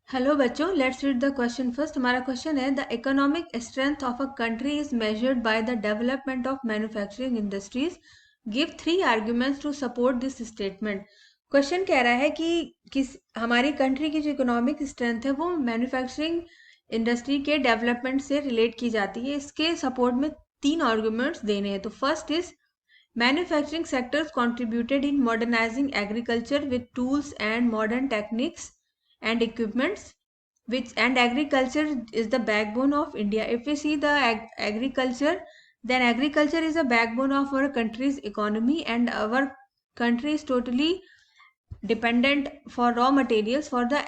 Hello बच्चों, let's read the question first. हमारा question है, the economic strength of a country is measured by the development of manufacturing industries. Give 3 arguments to support this statement. Question कह रहा है कि हमारी country की जो इकोनॉमिक स्ट्रेंथ है वो मैन्युफैक्चरिंग इंडस्ट्री के डेवलपमेंट से रिलेट की जाती है। इसके सपोर्ट में 3 आर्ग्यूमेंट्स देने हैं। तो first is, manufacturing sectors contributed in modernizing agriculture with tools and modern techniques and equipments, which and agriculture is the backbone of India. If we see the agriculture, then agriculture is a backbone of our country's economy, and our country is totally dependent for raw materials for the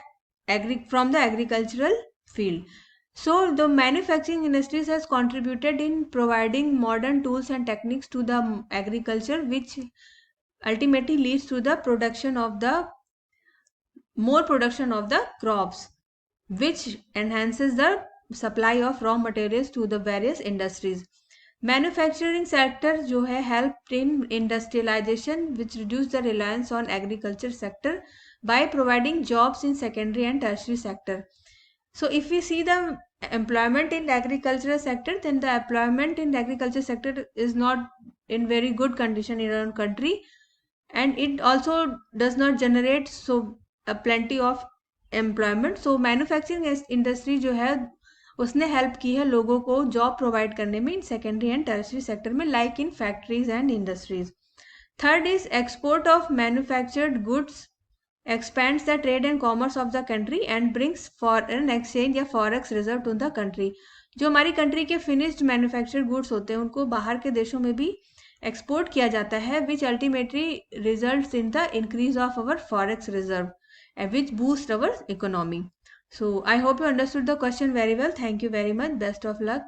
from the agricultural field. So the manufacturing industries has contributed in providing modern tools and techniques to the agriculture, which ultimately leads to the more production of the crops, which enhances the supply of raw materials to the various industries. Manufacturing sector जो है helped in industrialization, which reduced the reliance on agriculture sector by providing jobs in secondary and tertiary sector. So if we see the employment in the agricultural sector, then the employment in the agriculture sector is not in very good condition in our country, and it also does not generate so a plenty of employment. So manufacturing industry जो है उसने help की है लोगों को job provide करने में in secondary and tertiary sector में, like in factories and industries. Third is, export of manufactured goods expands the trade and commerce of the country and brings foreign exchange या forex reserve to the country. जो हमारी country के finished manufactured goods होते हैं उनको बाहर के देशों में भी एक्सपोर्ट किया जाता है, which ultimately results in the increase of our forex reserve and which boost our economy. So I hope you understood the question very well. Thank you very much. Best of luck.